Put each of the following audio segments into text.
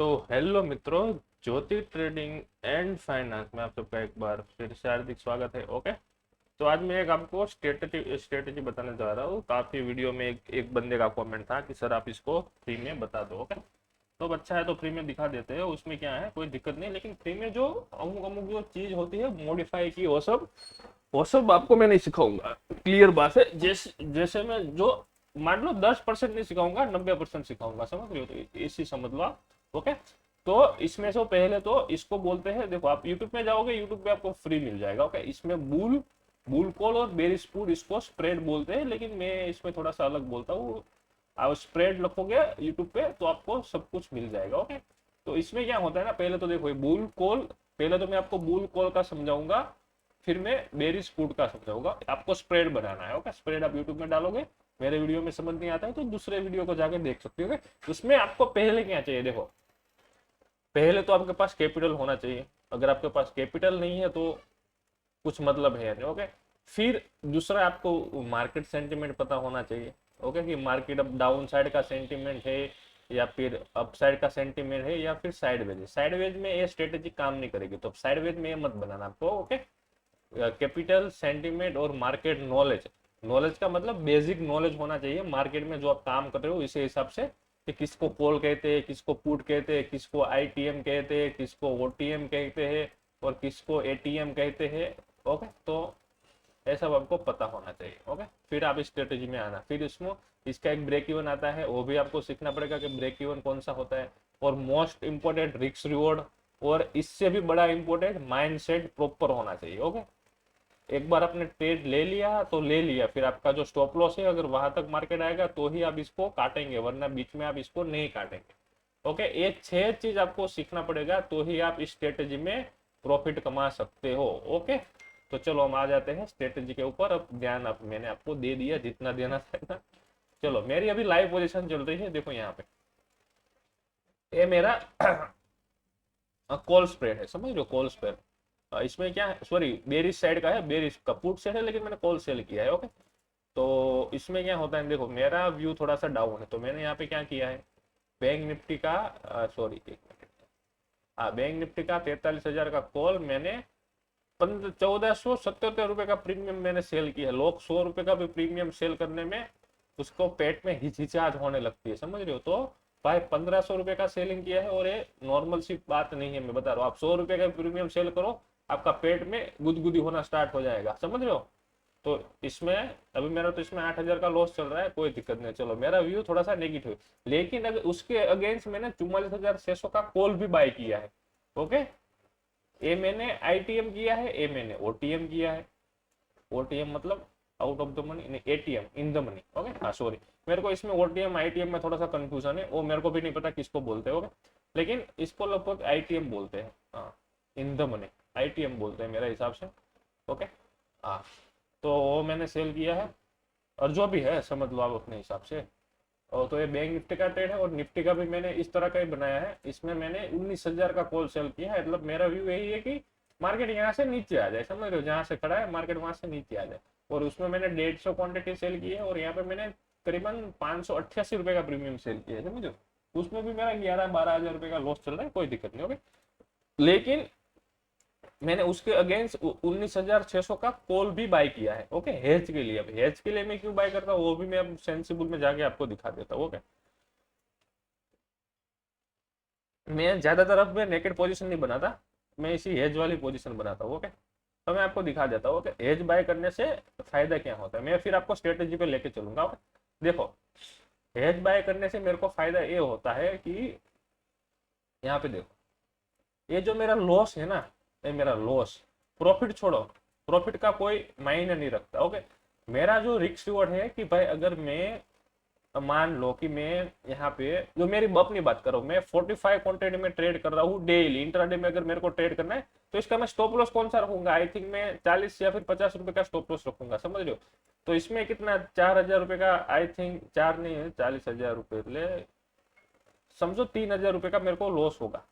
तो हेलो मित्रों, ज्योति trading and finance में आप सबका एक बार फिर से हार्दिक स्वागत है। ओके, तो आज मैं एक आपको स्ट्रेटेजी बताने जा रहा हूँ। काफी वीडियो में एक बंदे का कमेंट था कि सर आप इसको फ्री में बता दो। ओके, तो अब अच्छा है तो फ्री में दिखा देते हैं, उसमें क्या है, कोई दिक्कत नहीं। लेकिन फ्री में जो अमुक अमुक जो चीज होती है मॉडिफाई की, वो सब आपको मैं नहीं सिखाऊंगा। क्लियर बात है। जैसे जैसे मैं जो मान लो 10% नहीं सिखाऊंगा, 90% सिखाऊंगा, समझ रहे हो? तो इसी समझ लो आप। ओके, तो इसमें से पहले तो इसको बोलते हैं, देखो आप यूट्यूब में जाओगे, यूट्यूब पे आपको फ्री मिल जाएगा। ओके, इसमें बुल बुल कॉल और बेरिस्पूड, इसको स्प्रेड बोलते हैं, लेकिन मैं इसमें थोड़ा सा अलग बोलता हूँ। आप स्प्रेड लिखोगे यूट्यूब पे तो आपको सब कुछ मिल जाएगा। ओके, तो इसमें क्या होता है ना, पहले तो देखो बुल कॉल, पहले तो मैं आपको बुल कॉल का समझाऊंगा, फिर मैं बेरिस फूड का समझाऊंगा। आपको स्प्रेड बनाना है। ओके, स्प्रेड आप यूट्यूब में डालोगे, मेरे वीडियो में समझ नहीं आता है तो दूसरे वीडियो को जाके देख सकते हो। उसमें आपको पहले क्या चाहिए, देखो पहले तो आपके पास कैपिटल होना चाहिए। अगर आपके पास कैपिटल नहीं है तो कुछ मतलब है नहीं। ओके, फिर दूसरा आपको मार्केट सेंटिमेंट पता होना चाहिए। ओके, कि मार्केट अब डाउन साइड का सेंटिमेंट है या फिर अप साइड का सेंटिमेंट है या फिर साइडवेज है। साइडवेज में ये स्ट्रेटेजी काम नहीं करेगी, तो साइडवेज में ये मत बनाना आपको। ओके, कैपिटल, सेंटिमेंट और मार्केट नॉलेज। नॉलेज का मतलब बेसिक नॉलेज होना चाहिए मार्केट में जो आप काम कर रहे हो, इसी हिसाब से कि किसको कॉल कहते हैं, किसको पुट कहते हैं, किसको आईटीएम कहते हैं, किसको ओटीएम कहते हैं और किसको एटीएम कहते हैं। ओके, तो ऐसा आपको पता होना चाहिए। ओके, फिर आप इस स्ट्रेटेजी में आना, फिर इसमें इसका एक ब्रेक इवन आता है, वो भी आपको सीखना पड़ेगा कि ब्रेक इवन कौन सा होता है। और मोस्ट इंपॉर्टेंट रिस्क रिवॉर्ड, और इससे भी बड़ा इंपॉर्टेंट माइंडसेट प्रॉपर होना चाहिए। ओके, एक बार आपने ट्रेड ले लिया तो ले लिया, फिर आपका जो स्टॉप लॉस है अगर वहां तक मार्केट आएगा तो ही आप इसको काटेंगे, वरना बीच में आप इसको नहीं काटेंगे। ओके, ये 6 चीज आपको सीखना पड़ेगा तो ही आप इस स्ट्रेटेजी में प्रॉफिट कमा सकते हो। ओके, तो चलो हम आ जाते हैं स्ट्रेटेजी के ऊपर। अब ध्यान आप मैंने आपको दे दिया जितना देना था ना। चलो, मेरी अभी लाइव पोजीशन चल रही है, देखो यहाँ पे ये मेरा कॉल स्प्रेड है, समझ लो कॉल स्प्रेड। इसमें क्या है, सॉरी बेरिश साइड का है, बेरिश का पुट सेल है, लेकिन मैंने कॉल सेल किया है। ओके, तो इसमें क्या होता है, देखो मेरा व्यू थोड़ा सा डाउन है, तो मैंने यहाँ पे क्या किया है, बैंक निफ्टी का सॉरी एक मिनट, हाँ बैंक निफ्टी का 43,000 का कॉल मैंने 1477 रुपए का प्रीमियम मैंने सेल किया है। लोग 100 रुपए का भी प्रीमियम सेल करने में उसको पेट में हिचकिचाहट होने लगती है, समझ रहे हो? तो भाई 1500 रुपए का सेलिंग किया है, और ये नॉर्मल सी बात नहीं है, मैं बता रहा हूँ। आप 100 रुपए का प्रीमियम सेल करो, आपका पेट में गुदगुदी होना स्टार्ट हो जाएगा, समझ रहे हो? तो इसमें अभी मेरा तो इसमें 8,000 का लॉस चल रहा है, कोई दिक्कत नहीं। चलो, मेरा व्यू थोड़ा सा नेगेटिव, लेकिन अगर उसके अगेंस्ट मैंने 44,600 का कॉल भी बाय किया है। ओके, ए मैंने आईटीएम किया है, ए मैंने ओटीएम किया है। ओटीएम मतलब आउट ऑफ द मनी, नहीं ATM in the money. Okay, हाँ सॉरी, मेरे को इसमें ओटीएम आईटीएम में थोड़ा सा कंफ्यूजन है, वो मेरे को भी नहीं पता किसको बोलते हैं। ओके, लेकिन इसको लगभग आईटीएम बोलते हैं, हाँ इन द मनी आईटीएम बोलते हैं मेरे हिसाब से। ओके, हाँ, तो वो मैंने सेल किया है, और जो भी है समझ लो आप अपने हिसाब से। और तो ये बैंक निफ्टी का ट्रेड है, और निफ्टी का भी मैंने इस तरह का ही बनाया है। इसमें मैंने 19,000 का कॉल सेल किया है। मतलब मेरा व्यू यही है कि मार्केट यहाँ से नीचे आ जाए, समझ रहे हो? जहाँ से खड़ा है मार्केट वहां से नीचे आ जाए। और उसमें मैंने 150 क्वांटिटी सेल की है, और यहाँ पे मैंने करीबन 588 रुपए का प्रीमियम सेल किया है, समझो? उसमें भी मेरा 11-12 हजार रुपए का लॉस चल रहा है, कोई दिक्कत नहीं। ओके, लेकिन मैंने उसके अगेंस्ट 19,600 का कॉल भी बाय किया है। ओके, हेज के लिए। अब हेज के लिए मैं क्यों बाय करता हूँ वो भी मैं अब सेंसिबल में जाके आपको दिखा देता हूँ। ओके, मैं ज्यादातर अब मैं नेकेड पोजीशन नहीं बनाता, मैं इसी हेज वाली पोजीशन बनाता हूँ। ओके, तो मैं आपको दिखा देता हूँ कि हेज बाय करने से फायदा क्या होता है। मैं फिर आपको स्ट्रेटेजी पे लेके चलूंगा। ओके, देखो हेज बाय करने से मेरे को फायदा ये होता है कि यहाँ पे देखो, ये जो मेरा लॉस है ना, ये मेरा लॉस, प्रॉफिट छोड़ो, प्रॉफिट का कोई मायने नहीं रखता। ओके, मेरा जो रिस्क रिवॉर्ड है कि भाई अगर मैं मान लो कि मैं यहाँ पे जो मेरी अपनी बात कर रहा हूँ, मैं 45 क्वांटिटी में ट्रेड कर रहा हूँ डेली। इंट्राडे में अगर मेरे को ट्रेड करना है तो इसका मैं स्टॉप लॉस कौन सा रखूंगा, आई थिंक मैं 40 या फिर 50 रुपए का स्टॉप लॉस रखूंगा, समझ रहे हो? तो इसमें कितना, 4,000 रुपए का, आई थिंक 4 नहीं है, 40,000 रुपए ले समझो, 3,000 रुपए का मेरे को लॉस होगा।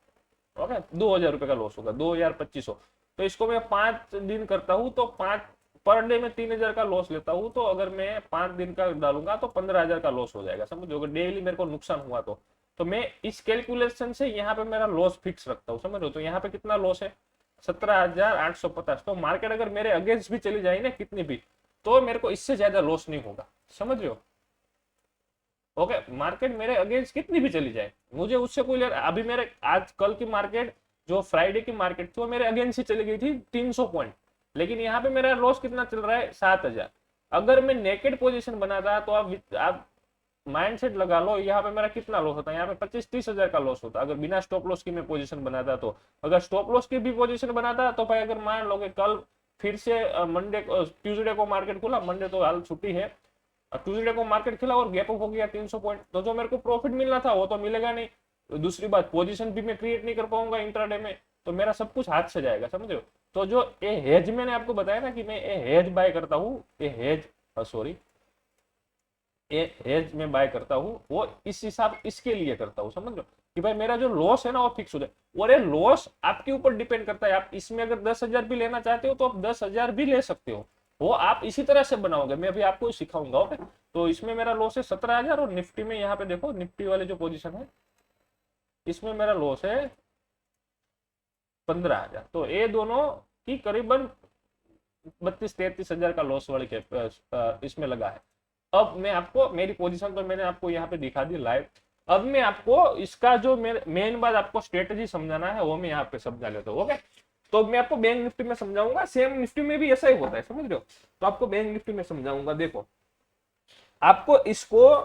ओके, 2,000 रुपए का लॉस होगा, 2,000-2,500। तो इसको मैं 5 दिन करता हूँ तो 5 पर डे में 3,000 का लॉस लेता हूँ, तो अगर मैं 5 दिन का डालूंगा तो 15,000 का लॉस हो जाएगा, समझो? अगर डेली मेरे को नुकसान हुआ तो तो मैं इस कैलकुलेशन से यहाँ पे मेरा लॉस फिक्स रखता हूँ, समझ लो। तो यहाँ पे कितना लॉस है, 17,850। तो मार्केट अगर मेरे अगेंस्ट भी चली जाए ना कितनी भी, तो मेरे को इससे ज्यादा लॉस नहीं होगा, समझ रहे हो। ओके, मार्केट मेरे अगेंस्ट कितनी भी चली जाए, मुझे उससे कोई अभी मेरे आज कल की मार्केट, जो फ्राइडे की मार्केट थी, वो मेरे अगेंस्ट ही चली गई थी 300 पॉइंट, लेकिन यहाँ पे मेरा लॉस कितना चल रहा है, 7,000। अगर मैं नेकेड पोजीशन बनाता तो आप माइंडसेट लगा लो, यहाँ पे मेरा कितना लॉस होता है, यहाँ पे 25-30 हजार का लॉस होता, अगर बिना स्टॉप लॉस की मैं पोजीशन बनाता। तो अगर स्टॉप लॉस की भी पोजीशन बनाता तो भाई, अगर मान लो कि कल फिर से मंडे ट्यूसडे को मार्केट खुला, मंडे तो हाल छुट्टी है, ट्यूसडे को मार्केट खुला और गैप अप हो गया 300 पॉइंट, तो जो मेरे को प्रॉफिट मिलना था वो तो मिलेगा नहीं। दूसरी बात, पोजीशन भी मैं क्रिएट नहीं कर पाऊंगा इंट्राडे में, तो मेरा सब कुछ हाथ से जाएगा, समझ रहे हो। तो जो ये हेज मैंने आपको बताया ना कि मैं ये हेज बाय करता हूँ, ये हेज सॉरी ये हेज में बाय करता हूँ, वो इस हिसाब इसके लिए करता हूँ, समझ लो, कि भाई मेरा जो लॉस है ना वो फिक्स हो जाए। और ये लॉस आपके ऊपर डिपेंड करता है, आप इसमें अगर 10,000 भी लेना चाहते हो तो आप 10,000 भी ले सकते हो, वो आप इसी तरह से बनाओगे, मैं अभी आपको सिखाऊंगा। ओके, तो इसमें मेरा लॉस है 17,000, और निफ्टी में यहाँ पे देखो, निफ्टी वाले जो पोजीशन है इसमें मेरा लॉस है 15,000। तो ये दोनों की करीबन 32-33 हजार का लॉस वाले के इसमें लगा है। अब मैं आपको मेरी पोजीशन तो मैंने आपको यहाँ पे दिखा दी लाइव। अब मैं आपको इसका जो मेन बात आपको स्ट्रेटेजी समझाना है वो मैं यहाँ पे समझा लेता हूँ। ओके, तो मैं आपको बैंक निफ्टी में समझाऊंगा, सेम निफ्टी में भी ऐसा ही होता है, समझ रहे हो। तो आपको बैंक निफ्टी में समझाऊंगा। देखो, आपको इसको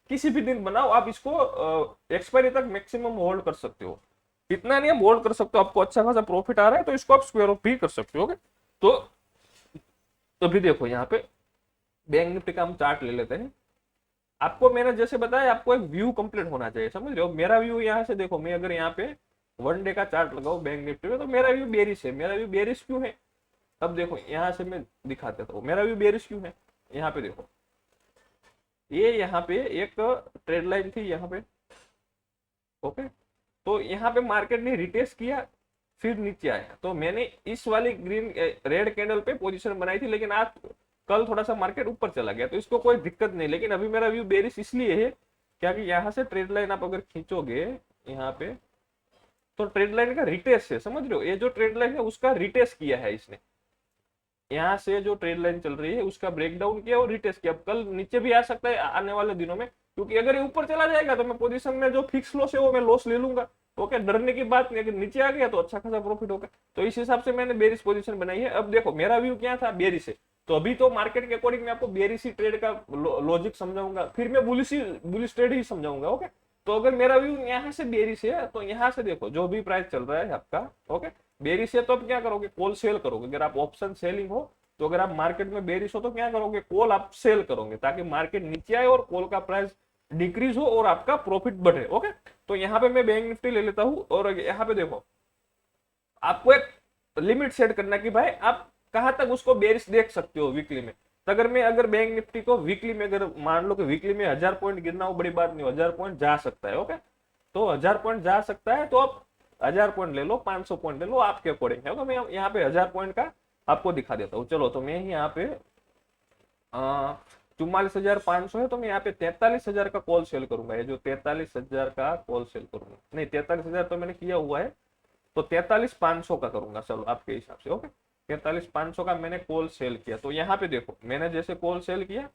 किसी भी दिन बनाओ, आप इसको एक्सपायरी तक मैक्सिमम होल्ड कर सकते हो, इतना नहीं होल्ड कर सकते हो, आपको अच्छा खासा प्रॉफिट आ रहा है तो इसको आप स्क्वायर ऑफ भी कर सकते हो। तो अभी देखो यहाँ पे बैंक निफ्टी का हम चार्ट ले लेते हैं। आपको मैंने जैसे बताया, आपको एक व्यू कंप्लीट होना चाहिए, समझ रहे हो। मेरा व्यू यहाँ से देखो, मैं अगर यहाँ पे 1 डे का चार्ट लगाऊ बैंक निफ्टी में, तो मेरा व्यू बेरिश है। मेरा व्यू बेरिश क्यों है, अब देखो यहाँ से मैं दिखा देता हूँ मेरा व्यू बेरिश क्यों है। यहाँ पे देखो, ये यहाँ पे एक ट्रेड लाइन थी यहाँ पे, ओके, तो यहाँ पे मार्केट ने रिटेस्ट किया, फिर नीचे आया, तो मैंने इस वाली ग्रीन रेड कैंडल पे पोजीशन बनाई थी, लेकिन आज कल थोड़ा सा मार्केट ऊपर चला गया, तो इसको कोई दिक्कत नहीं। लेकिन अभी मेरा व्यू बेरिश इसलिए है क्या कि यहाँ से ट्रेड लाइन आप अगर खींचोगे यहाँ पे, तो ट्रेड लाइन का रिटेस्ट है, समझ रहे हो। ये जो ट्रेड लाइन है उसका रिटेस्ट किया है इसने, यहाँ से जो ट्रेड लाइन चल रही है उसका ब्रेकडाउन किया और रिटेस्ट किया। अब कल नीचे भी आ सकता है आने वाले दिनों में, क्योंकि अगर ये ऊपर चला जाएगा तो मैं पोजीशन में जो फिक्स लॉस है वो मैं लॉस ले लूंगा। ओके, डरने की बात नहीं, अगर नीचे आ गया तो अच्छा खासा प्रॉफिट होगा। तो इस हिसाब से मैंने बेरिश पोजीशन बनाई है। अब देखो मेरा व्यू क्या था, बेरिश है, तो अभी तो मार्केट के अकॉर्डिंग मैं आपको बेरिश ट्रेड का लॉजिक समझाऊंगा, फिर मैं बुलिश ट्रेड ही समझाऊंगा। ओके, तो अगर मेरा व्यू यहाँ से बेरिश है, तो यहाँ से देखो जो भी प्राइस चल रहा है आपका, ओके, बेरिश है, तो आप क्या करोगे, कॉल सेल करोगे। अगर आप ऑप्शन सेलिंग हो, तो अगर आप मार्केट में बेरिश हो तो क्या करोगे, कॉल आप सेल करोगे, ताकि मार्केट नीचे आए और कॉल का प्राइस डिक्रीज हो और आपका प्रॉफिट बढ़े। ओके, तो यहाँ पे मैं बैंक निफ्टी ले लेता हूँ, और यहाँ पे देखो आपको एक लिमिट सेट करना कि भाई आप कहां तक उसको बेरिश देख सकते हो वीकली में। तो अगर बैंक निफ्टी को वीकली में, अगर मान लो कि वीकली में 1000 पॉइंट गिरना हो, बड़ी बात नहीं, 1000 पॉइंट जा सकता है। ओके, तो 1000 पॉइंट जा सकता है, तो आप 1000 पॉइंट ले लो, 500 पॉइंट ले लो, आपके अकॉर्डिंग है। मैं यहाँ पे 1000 पॉइंट का आपको दिखा देता हूँ। चलो, तो मैं यहाँ पे 44,500 है, तो मैं यहाँ पे 43,000 का कॉल सेल करूंगा। ये जो 43,000 का कॉल सेल करूंगा, नहीं 43,000 तो मैंने किया हुआ है, तो 43,500 का करूंगा, चलो आपके हिसाब से। ओके, 43,500 का मैंने कॉल सेल किया। तो यहाँ पे देखो मैंने जैसे कॉल सेल किया,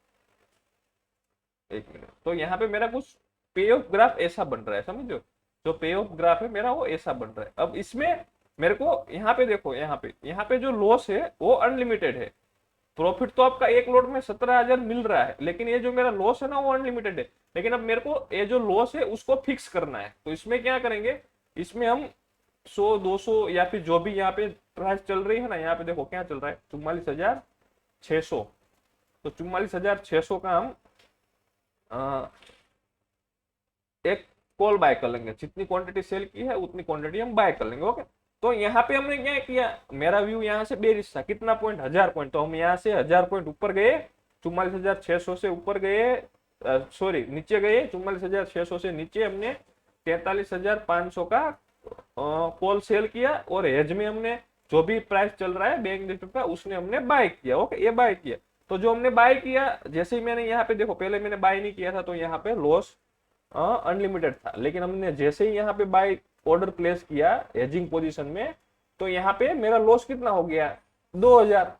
एक मिनट, तो यहाँ पे मेरा कुछ पे ऑफ ग्राफ ऐसा बन रहा है, समझो, जो पे ऑफ ग्राफ है मेरा वो ऐसा बन रहा है। अब इसमें मेरे को यहाँ पे देखो, यहाँ पे जो लॉस है वो अनलिमिटेड है। प्रॉफिट तो आपका एक लोड में 17,000 मिल रहा है, लेकिन ये जो मेरा लॉस है ना वो अनलिमिटेड है। लेकिन अब मेरे को ये जो लॉस है उसको फिक्स करना है, तो इसमें क्या करेंगे, इसमें हम 100-200 या फिर जो भी यहाँ पे प्राइस चल रही है ना, यहाँ पे देखो क्या चल रहा है, 44,600, तो 44,600 का हम एक कॉल बाय कर लेंगे। जितनी क्वांटिटी सेल की है उतनी क्वांटिटी हम बाय कर लेंगे। ओके, तो यहाँ पे हमने क्या किया, मेरा व्यू यहाँ से बेरिश था, कितना पॉइंट, 1000 पॉइंट, तो हम यहाँ से 1000 पॉइंट ऊपर गए, 44,600 से ऊपर गए, सॉरी नीचे गए, 44,600 से नीचे हमने 43,500 का कॉल सेल किया, और हेज में हमने जो भी प्राइस चल रहा है बैंक निफ्टी का उसने हमने बाय किया। ओके, ये बाय किया, तो जो हमने बाय किया, जैसे ही मैंने यहाँ पे देखो, पहले मैंने बाय नहीं किया था, तो यहाँ पे लॉस अनलिमिटेड था, लेकिन हमने जैसे ही यहाँ पे बाय ऑर्डर प्लेस किया हेजिंग पोजीशन में, तो यहाँ पे मेरा लॉस कितना हो गया 2000,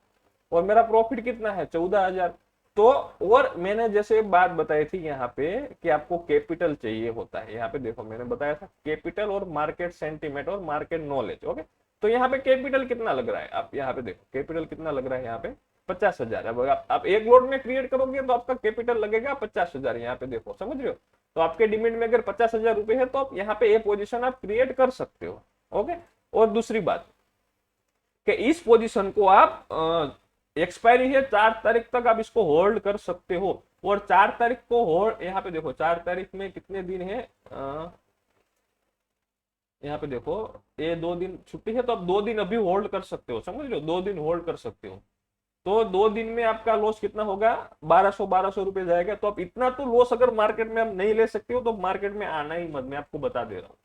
और मेरा प्रॉफिट कितना है 14000। तो और मैंने जैसे बात बताई थी यहाँ पे कि आपको कैपिटल चाहिए होता है, यहाँ पे देखो मैंने बताया था कैपिटल और मार्केट सेंटीमेंट और मार्केट नॉलेज। ओके, तो यहाँ पे कैपिटल कितना लग रहा है, आप यहाँ पे देखो कैपिटल कितना लग रहा है यहाँ पे 50,000। अब आप एक लोड में क्रिएट करोगे तो आपका कैपिटल लगेगा 50,000, यहाँ पे देखो समझ रहे हो। तो आपके डिमेंड में अगर 50,000 रुपए है तो आप यहाँ पे ये पोजीशन आप क्रिएट कर सकते हो। ओके, और दूसरी बात कि इस पोजीशन को आप एक्सपायरी है 4 तारीख तक आप इसको होल्ड कर सकते हो, और 4 तारीख को होल्ड, यहाँ पे देखो 4 तारीख में कितने दिन है, यहाँ पे देखो ये 2 दिन छुट्टी है, तो आप 2 दिन अभी होल्ड कर सकते हो, समझ रहे हो, 2 दिन होल्ड कर सकते हो। तो 2 दिन में आपका लॉस कितना होगा 1200 रुपए जाएगा। तो आप इतना तो लॉस अगर मार्केट में आप नहीं ले सकते हो तो मार्केट में आना ही मत, मैं आपको बता दे रहा हूँ।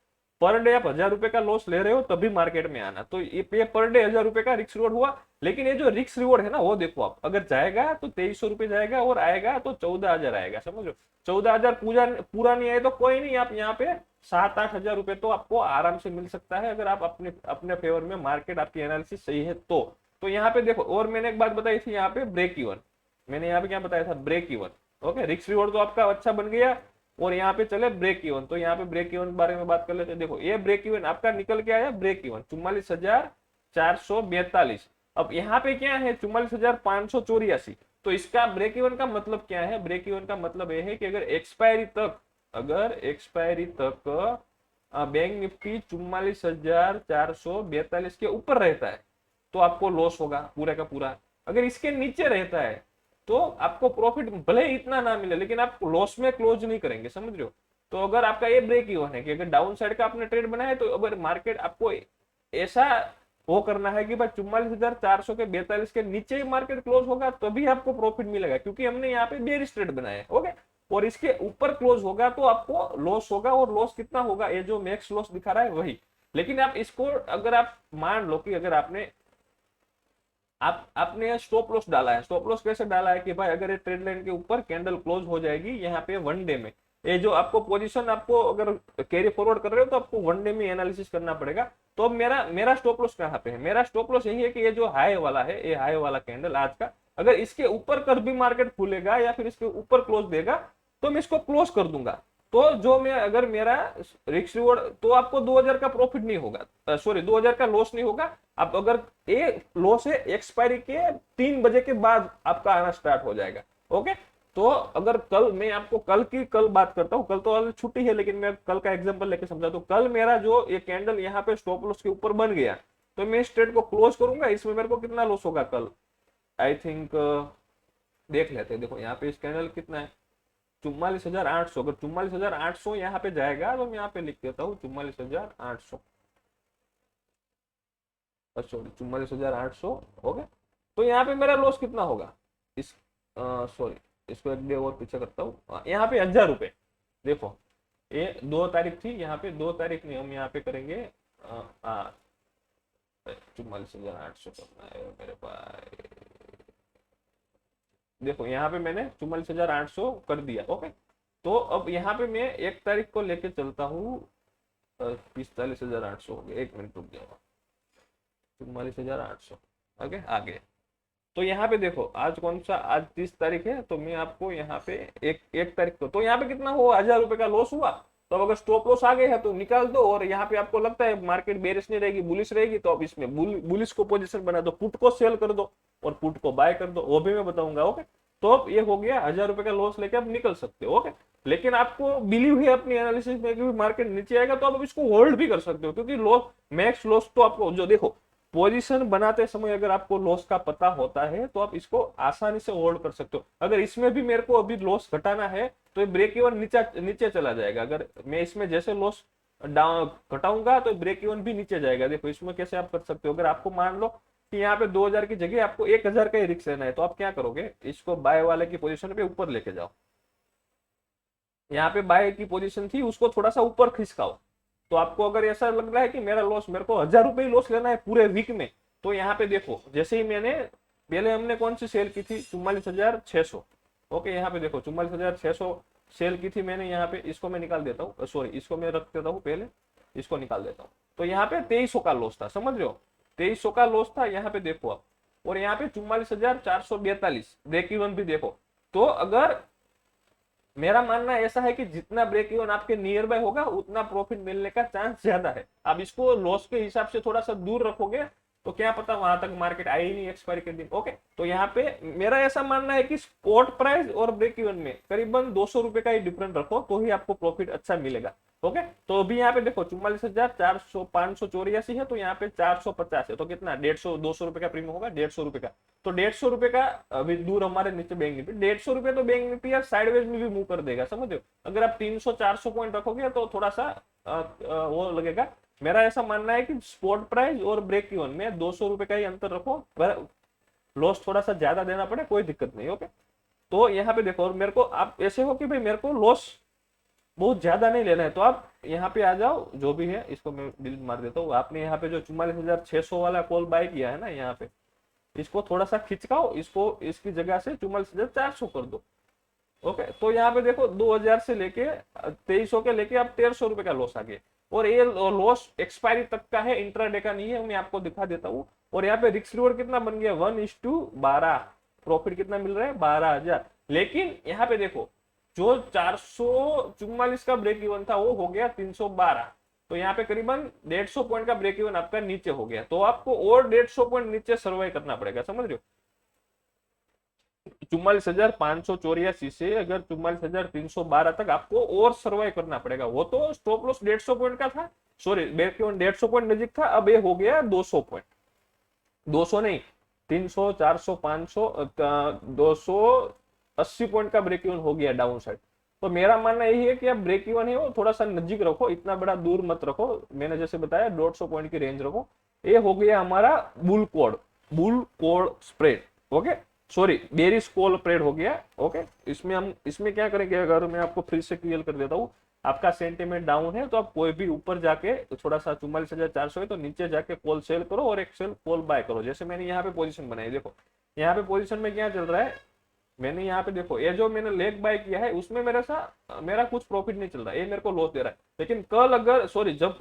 पर डे आप 1000 रुपए का लॉस ले रहे हो तभी मार्केट में आना। तो ये पर डे 1000 रुपए का रिस्क रिवॉर्ड हुआ, लेकिन ये जो रिस्क रिवॉर्ड है ना वो देखो आप, अगर जाएगा तो 2300 रुपए जाएगा और आएगा तो 14,000 आएगा, समझो। 14,000 पूरा नहीं आए तो कोई नहीं, आप यहाँ पे 7-8 हजार रुपए तो आपको आराम से मिल सकता है, अगर आप अपने अपने फेवर में मार्केट आपकी एनालिसिस सही है तो यहाँ पे देखो, और मैंने एक बात बताई थी यहाँ पे ब्रेक इवन, मैंने यहाँ पे क्या बताया था break even. Okay, risk reward तो आपका अच्छा बन गया, और यहाँ पे चले ब्रेक इवन। तो यहाँ पे ब्रेक इवन के बारे में बात कर लेते हैं। देखो ये ब्रेक इवन आपका निकल के आया ब्रेक इवन 44,442। अब यहाँ पे क्या है 44,584। तो इसका ब्रेक इवन का मतलब क्या है, ब्रेक इवन का मतलब यह है कि अगर एक्सपायरी तक बैंक निफ्टी 44,442 के ऊपर रहता है तो आपको लॉस होगा पूरा का पूरा। अगर इसके नीचे रहता है तो आपको प्रॉफिट भले ही इतना ना मिले, लेकिन आप लॉस में क्लोज नहीं करेंगे, समझ रहे हो। तो अगर आपका ये ब्रेक इवन है कि अगर डाउन साइड का आपने ट्रेड बनाया है, तो अगर मार्केट आपको ऐसा वो करना है कि भाई 44,442 के नीचे ही मार्केट क्लोज होगा तभी आपको प्रॉफिट मिलेगा, क्योंकि हमने यहाँ पे बेरिश ट्रेड बनाया है। ओके, और इसके ऊपर क्लोज होगा तो आपको लॉस होगा, और लॉस कितना होगा, ये जो मैक्स लॉस दिखा रहा है वही। लेकिन आप इसको अगर आप मान लो कि अगर आपने स्टॉप लॉस डाला है, स्टॉप लॉस कैसे डाला है कि भाई अगर ये ट्रेड लाइन के ऊपर कैंडल क्लोज हो जाएगी यहाँ पे 1 डे में, ये जो आपको पोजीशन आपको अगर कैरी फॉरवर्ड कर रहे हो तो आपको 1 डे में एनालिसिस करना पड़ेगा। तो अब मेरा स्टॉप लॉस कहाँ पे है, मेरा स्टॉप लॉस यही है कि ये जो हाई वाला है, ये हाई वाला कैंडल आज का अगर इसके ऊपर कर भी मार्केट खुलेगा या फिर इसके ऊपर क्लोज देगा तो मैं इसको क्लोज कर दूंगा। तो जो मैं अगर मेरा रिस्क रिवॉर्ड, तो आपको 2000 का प्रॉफिट नहीं होगा, सॉरी 2000 का लॉस नहीं होगा। आप अगर ये लॉस है एक्सपायरी के 3 बजे के बाद आपका आना स्टार्ट हो जाएगा। ओके, तो अगर कल मैं आपको कल बात करता हूँ, कल तो छुट्टी है लेकिन मैं कल का एग्जांपल लेके समझाता हूँ। कल मेरा जो ये कैंडल यहाँ पे स्टॉप लॉस के ऊपर बन गया तो मैं इस ट्रेड को क्लोज करूंगा, इसमें मेरे को कितना लॉस होगा कल, आई थिंक देख लेते हैं। देखो यहाँ पे इस कैंडल कितना है 44,800, अगर 44,800 यहाँ पे जाएगा तो मैं यहाँ पे लिख देता हूँ 44,800, सॉरी 44,800। ओके, तो यहाँ पे मेरा लॉस कितना होगा, इस सॉरी इसको एक डे और पीछे करता हूँ, यहाँ पे 1000 रुपए। देखो ये 2 तारीख थी, यहाँ पे 2 तारीख नहीं, हम यहाँ पे करेंगे 44,800 करना है मेरे पास। देखो यहाँ पे मैंने 44,800 कर दिया। ओके, तो अब यहाँ पे मैं 1 तारीख को लेके चलता हूँ, 45,800 हो गया, 1 मिनट रुक जाओ, 44,800 आगे आगे। तो यहाँ पे देखो आज कौन सा, आज 30 तारीख है, तो मैं आपको यहाँ पे एक तारीख को, तो यहाँ पे कितना हुआ 1000 रुपए का लॉस हुआ। तो अगर स्टॉप लॉस आ गए है तो निकाल दो, और यहाँ पे आपको लगता है मार्केट बेरिश नहीं रहेगी बुलिश रहेगी तो आप इसमें बुलिश को पोजीशन बना दो, पुट को सेल कर दो और पुट को बाय कर दो, वो भी मैं बताऊंगा। ओके, तो अब ये हो गया 1000 रुपए का लॉस लेके आप निकल सकते हो। ओके, लेकिन आपको बिलीव है अपनी एनालिसिस में कि मार्केट नीचे आएगा तो आप इसको होल्ड भी कर सकते हो, क्योंकि लॉस मैक्स लॉस तो आपको जो देखो पोजीशन बनाते समय अगर आपको लॉस का पता होता है तो आप इसको आसानी से होल्ड कर सकते हो। अगर इसमें भी मेरे को अभी लॉस घटाना है तो ये ब्रेक इवन नीचे चला जाएगा, अगर मैं इसमें जैसे लॉस घटाऊंगा तो ब्रेक इवन भी नीचे जाएगा। देखो इसमें कैसे आप कर सकते हो, अगर आपको मान लो कि यहाँ पे 2000 की जगह आपको 1000 का ही रिस्क लेना है तो आप क्या करोगे, इसको बाय वाले की पोजीशन पे ऊपर लेके जाओ, यहाँ पे बाय की पोजीशन थी उसको थोड़ा सा ऊपर खिसकाओ। तो आपको अगर ऐसा लग रहा है कि मेरा लॉस, मेरे को 1000 रुपए ही लॉस लेना है पूरे वीक में, तो यहाँ पे देखो जैसे ही मैंने पहले हमने कौन सी सेल की थी 44,600। ओके, यहाँ पे देखो 44,600 सेल की थी मैंने यहाँ पे, इसको मैं निकाल देता हूँ, सॉरी इसको मैं रख देता हूँ पहले, इसको निकाल देता हूँ। तो यहाँ पे 2300 का लॉस था, समझ रहे हो, 2300 का लॉस था यहाँ पे देखो आप। और यहाँ पे 44,442 ब्रेक इवन भी देखो। तो अगर मेरा मानना ऐसा है कि जितना ब्रेक इवन आपके नियर बाय होगा उतना प्रॉफिट मिलने का चांस ज्यादा है। आप इसको लॉस के हिसाब से थोड़ा सा दूर रखोगे तो क्या पता वहां तक मार्केट आई नहीं एक्सपायरी के दिन। ओके, तो यहाँ पे मेरा ऐसा मानना है कि स्पॉट प्राइस और ब्रेक इवन में करीबन 200 रुपए का ही डिफरेंस रखो तो ही आपको प्रॉफिट अच्छा मिलेगा। ओके, तो अभी यहाँ पे देखो 44,400 584 है, तो यहाँ पे 450 है, तो कितना 150 200 रुपए का प्रीमियम होगा, 150 रुपए का। तो 150 रुपए का अभी दूर हमारे नीचे बैंक निफ्टी, 150 रुपए तो बैंक निफ्टी यार साइडवेज में भी मूव कर देगा, समझ रहे हो। अगर आप 300-400 पॉइंट रखोगे तो थोड़ा सा वो लगेगा। मेरा ऐसा मानना है कि स्पॉट प्राइस और ब्रेक इवन में 200 रुपए का ही अंतर रखो, पर लॉस थोड़ा सा ज्यादा देना पड़े कोई दिक्कत नहीं। ओके, तो यहाँ पे देखो, और मेरे को आप ऐसे हो कि भाई मेरे को लॉस बहुत ज्यादा नहीं लेना है, तो आप यहाँ पे आ जाओ, जो भी है इसको मैं डिलीट मार देता हूँ। आपने यहाँ पे जो 44,600 वाला कॉल बाय किया है ना, यहाँ पे इसको थोड़ा सा खिंचकाओ, इसको इसकी जगह से 44,400 कर दो। ओके, तो यहाँ पे देखो 2000 से लेके 2300 के लेके आप 1300 रुपए का लॉस आ गया, और ये लॉस एक्सपायरी तक का है, इंट्राडे का नहीं है, मैं आपको दिखा देता हूँ। और यहाँ पे रिस्क रिवॉर्ड कितना बन गया 1:12, प्रॉफिट कितना मिल रहा है 12,000। लेकिन यहाँ पे देखो जो 444 का ब्रेक इवन था वो हो गया 312, तो यहाँ पे करीबन 150 पॉइंट का ब्रेक इवन आपका नीचे हो गया, तो आपको और 150 पॉइंट नीचे सर्वाइव करना पड़ेगा, समझ रहे हो। 44,584 से अगर 44,312 तक आपको और सर्वाइव करना पड़ेगा। वो तो स्टॉप लॉस 150 पॉइंट का था, सॉरी ब्रेक इवन 150 पॉइंट नजीक था, अब ये हो गया 200 पॉइंट, 200 नहीं 300 400 500 280 पॉइंट का ब्रेक इवन हो गया डाउन साइड। तो मेरा मानना यही है कि आप ब्रेक इवन है वो थोड़ा सा नजीक रखो, इतना बड़ा दूर मत रखो, मैंने जैसे बताया 150 पॉइंट की रेंज रखो। ये हो गया हमारा bull code spread. Okay, sorry bearish call spread हो गया। ओके, इसमें क्या करेंगे, अगर मैं आपको फिर से क्लियर कर देता हूँ, आपका सेंटीमेंट डाउन है तो आप कोई भी ऊपर जाके थोड़ा सा 44,400 है तो नीचे जाके कॉल सेल करो और एक सेल कॉल बाय करो। जैसे मैंने यहाँ पे पोजीशन बनाई, देखो यहाँ पे पोजीशन में क्या चल रहा है, मैंने यहाँ पे देखो ये जो मैंने लेग बाय किया है उसमें मेरा कुछ प्रॉफिट नहीं चल रहा है, ये मेरे को लॉस दे रहा है। लेकिन कल अगर सॉरी जब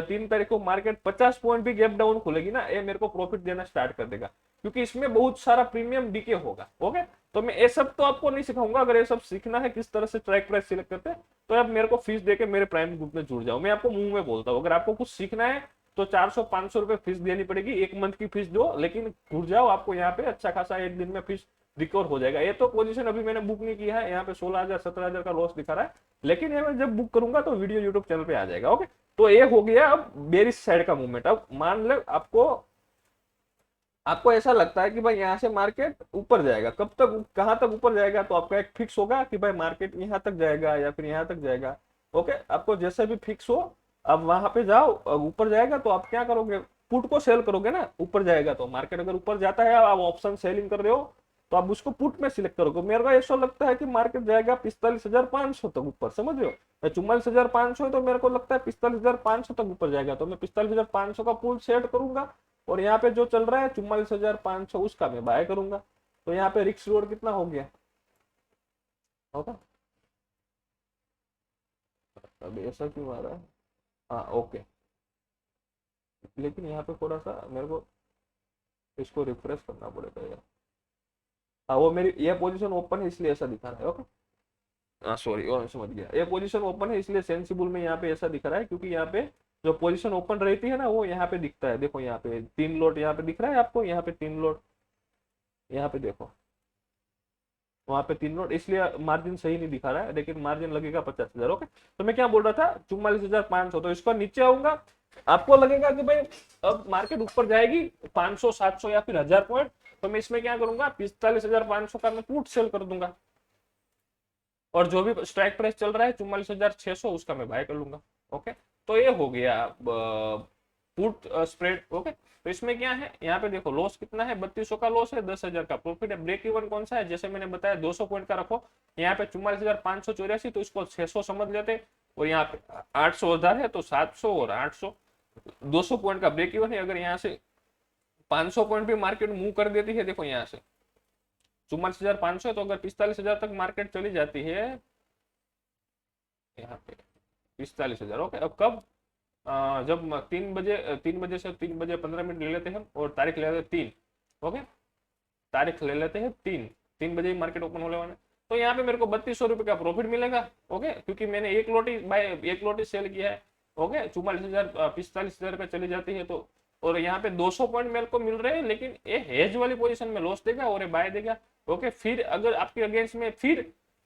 3 तारीख को मार्केट 50 पॉइंट भी गैप डाउन खुलेगी ना, ये मेरे को प्रॉफिट देना स्टार्ट कर देगा, क्योंकि इसमें बहुत सारा प्रीमियम डीके होगा। ओके, तो मैं ये सब तो आपको नहीं सिखाऊंगा, अगर ये सब सीखना है किस तरह से स्ट्राइक प्राइस सिलेक्ट करते हैं तो आप मेरे को फीस देके मेरे प्राइम ग्रुप में जुड़ जाओ। मैं आपको मुंह में बोलता हूँ, अगर आपको कुछ सीखना है तो 400-500 रुपए फीस देनी पड़ेगी, 1 मंथ की फीस दो, लेकिन जुड़ जाओ, आपको यहाँ पे अच्छा खासा 1 दिन में फीस रिकवर हो जाएगा। ये तो पोजीशन अभी मैंने बुक नहीं किया है, यहाँ पे 16,000 17,000 का लॉस दिखा रहा है, लेकिन ये मैं जब बुक करूंगा तो वीडियो यूट्यूब चैनल पे आ जाएगा। ओके, तो ये हो गया अब बेरिश साइड का मूवमेंट। अब मान लो आपको ऐसा लगता है कि भाई यहाँ से मार्केट ऊपर जाएगा, कब तक कहां तक ऊपर जाएगा, तो आपका एक फिक्स होगा कि भाई मार्केट यहाँ तक जाएगा या फिर यहाँ तक जाएगा। ओके, आपको जैसे भी फिक्स हो अब वहां पे जाओ, ऊपर जाएगा तो आप क्या करोगे, पुट को सेल करोगे ना, ऊपर जाएगा तो मार्केट अगर ऊपर जाता है आप ऑप्शन सेलिंग कर रहे हो तो आप उसको पुट में सिलेक्ट करोगे। मेरे को ऐसा लगता है कि मार्केट जाएगा 45,500 तक ऊपर, समझ रहे हो, 44,500 है तो मेरे को लगता है 45,500 तक ऊपर जाएगा, तो मैं 45,500 का पुल सेट करूंगा और यहाँ पे जो चल रहा है 44,500 उसका मैं बाय करूंगा। तो यहाँ पे रिस्क रिवॉर्ड कितना हो गया होगा, अब ऐसा क्यों आ रहा है, हाँ ओके, लेकिन यहाँ पे थोड़ा सा मेरे को इसको रिफ्रेश करना पड़ेगा यार। हाँ, वो मेरी ये पोजीशन ओपन है इसलिए ऐसा दिखा रहा है। ओके, हाँ सॉरी, और समझ गया, ये पोजीशन ओपन है इसलिए सेंसिबल में यहाँ पे ऐसा दिख रहा है, क्योंकि यहाँ पे जो पोजीशन ओपन रहती है ना वो यहाँ पे दिखता है। देखो यहाँ पे 3 लोट यहाँ पे दिख रहा है आपको, यहाँ पे 3 लोट, यहाँ पे देखो वहां पे 3 लोट, इसलिए मार्जिन सही नहीं दिखा रहा है, लेकिन मार्जिन लगेगा 50,000। ओके, तो मैं क्या बोल रहा था 44,500, तो इसको नीचे आऊंगा, आपको लगेगा कि भाई अब मार्केट ऊपर जाएगी 500 700 या फिर 1000 पॉइंट, तो मैं इसमें क्या करूंगा 45,500 का मैं पुट सेल कर दूंगा, और जो भी स्ट्राइक प्राइस चल रहा है 44,600 उसका मैं बाय कर लूंगा। ओके, तो ये हो गया पुट स्प्रेड। ओके, तो इसमें क्या है, यहाँ पे देखो लॉस कितना है, 3200 का लॉस है, 10,000 का प्रॉफिट है। ब्रेक इवन कौन सा है, जैसे मैंने बताया 200 पॉइंट का रखो, यहाँ पे 44,584, तो इसको 600 समझ लेते, और यहाँ पे 800 उधार है तो 700 और 800, 200 पॉइंट का ब्रेक इवन है। अगर यहाँ से 500 पॉइंट भी मार्केट मूव कर देती है, देखो यहाँ से 44,500 है, तो अगर 45,000 तक मार्केट चली जाती है यहाँ पे 45,000। ओके, अब कब? जब 3 बजे से 3 बजे 15 मिनट ले लेते हैं हम, और तारीख ले लेते हैं 3। ओके, तारीख ले लेते हैं 3, 3 बजे ही मार्केट ओपन होने वाला है। तो यहाँ पे मेरे को 3200 रुपये का प्रॉफिट मिलेगा। ओके, क्योंकि मैंने एक लोटी सेल किया है। ओके, 44,000 45,000 रुपये चली जाती है तो, और यहाँ पे 200 पॉइंट मेरे को मिल रहे हैं, लेकिन ये हेज वाली पोजीशन में लॉस देगा और ये बाय देगा। ओके, फिर अगर आपके अगेंस्ट में फिर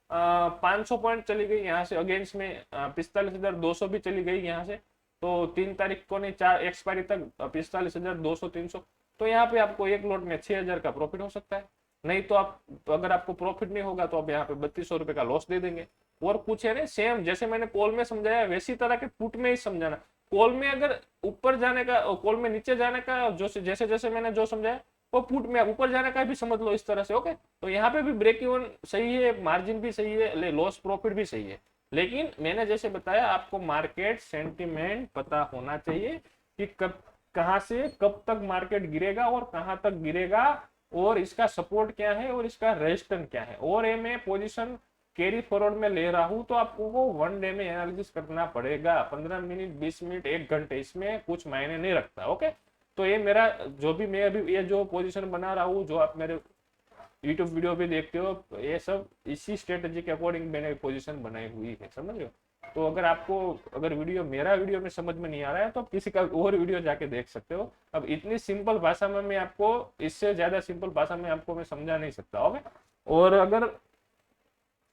500 पॉइंट चली गई यहाँ से अगेंस्ट में, 45,200 भी चली गई यहाँ से, तो 3 तारीख को नहीं, 4 एक्सपायरी तक 45,200 300, तो यहाँ पे आपको एक लॉट में 6,000 का प्रॉफिट हो सकता है। नहीं तो आप, अगर आपको प्रॉफिट नहीं होगा तो आप यहाँ पे 3200 रुपये का लॉस दे देंगे। और कुछ है ना, सेम जैसे मैंने कॉल में समझाया वैसी तरह के पुट में ही समझाना। कॉल में अगर ऊपर जाने का, कॉल में नीचे जाने का, जो जैसे जैसे मैंने जो समझाया, वो पुट में ऊपर जाने का भी समझ लो इस तरह से। ओके, तो यहाँ पे भी ब्रेक इवन सही है, मार्जिन भी सही है, लॉस प्रॉफिट भी सही है। लेकिन मैंने जैसे बताया, आपको मार्केट सेंटिमेंट पता होना चाहिए कि कब, कहां से कब तक मार्केट गिरेगा और कहां तक गिरेगा, और इसका सपोर्ट क्या है और इसका रेजिस्टेंस क्या है। और ये मैं पोजीशन कैरी फॉरवर्ड में ले रहा हूं, तो आपको वो 1 डे में एनालिसिस करना पड़ेगा। 15 मिनट 20 मिनट 1 घंटे, इसमें कुछ मायने नहीं रखता। ओके, तो ये मेरा जो भी, मैं अभी ये जो पोजीशन बना रहा हूँ, जो आप मेरे यूट्यूब वीडियो भी देखते हो, ये सब इसी स्ट्रेटेजी के अकॉर्डिंग मैंने पोजीशन बनाई हुई है, समझ रहे हो। तो अगर आपको, अगर मेरा वीडियो में समझ में नहीं आ रहा है, तो आप किसी का और वीडियो जाके देख सकते हो। अब इतनी सिंपल भाषा में मैं आपको, इससे ज्यादा सिंपल भाषा में आपको मैं समझा नहीं सकता। ओके, और अगर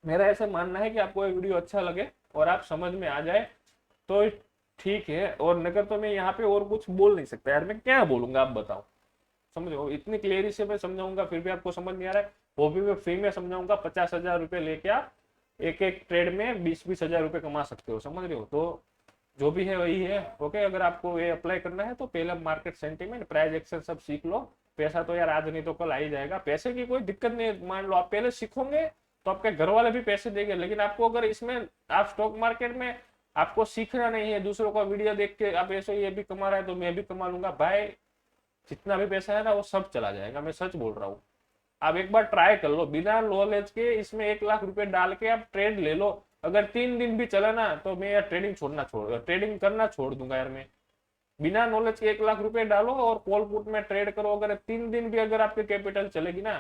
मेरा ऐसा मानना है कि आपको ये वीडियो अच्छा लगे और आप समझ में आ जाए तो ठीक है, और नगर तो मैं यहाँ पे और कुछ बोल नहीं सकता यार, मैं क्या बोलूंगा आप बताओ। समझो, इतनी क्लियरी से मैं समझाऊंगा फिर भी आपको समझ नहीं आ रहा है, वो भी मैं फ्री में समझाऊंगा। 50,000 रुपये लेके आप एक एक ट्रेड में 20-20 हजार रुपये कमा सकते हो, समझ रहे हो। तो जो भी है वही है। ओके, अगर आपको ये अप्लाई करना है तो पहले मार्केट सेंटीमेंट, प्राइस एक्शन सब सीख लो। पैसा तो यार आज नहीं तो कल आ ही जाएगा, पैसे की कोई दिक्कत नहीं। मान लो आप पहले सीखोगे तो आपके घर वाले भी पैसे देंगे, लेकिन आपको अगर इसमें, आप स्टॉक मार्केट में आपको सीखना नहीं है, दूसरों का वीडियो देख के आप ऐसे ये भी कमा रहा है तो मैं भी कमा लूंगा, भाई जितना भी पैसा है ना वो सब चला जाएगा, मैं सच बोल रहा हूँ। आप एक बार ट्राई कर लो, बिना नॉलेज के इसमें 1 लाख रुपए डाल के आप ट्रेड ले लो। अगर 3 दिन भी चला ना तो मैं यार ट्रेडिंग करना छोड़ दूंगा यार मैं। बिना नॉलेज के 1 लाख रुपए डालो और कॉल पुट में ट्रेड करो, अगर 3 दिन भी अगर आपकी कैपिटल चलेगी ना,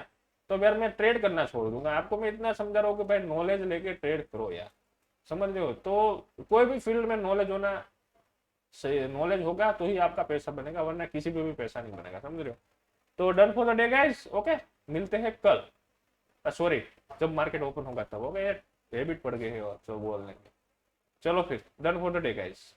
तो यार मैं ट्रेड करना छोड़ दूंगा। आपको मैं इतना समझा रहा हूँ कि भाई नॉलेज लेके ट्रेड करो यार, समझ रहे हो। तो कोई भी फील्ड में नॉलेज होना, नॉलेज होगा तो ही आपका पैसा बनेगा, वरना किसी पे भी पैसा नहीं बनेगा, समझ रहे हो। तो done for the day guys. Okay, मिलते हैं कल, सॉरी जब मार्केट ओपन होगा तब। ओके, हैबिट पड़ गई है और जो बोलने की। चलो फिर, done for the day guys.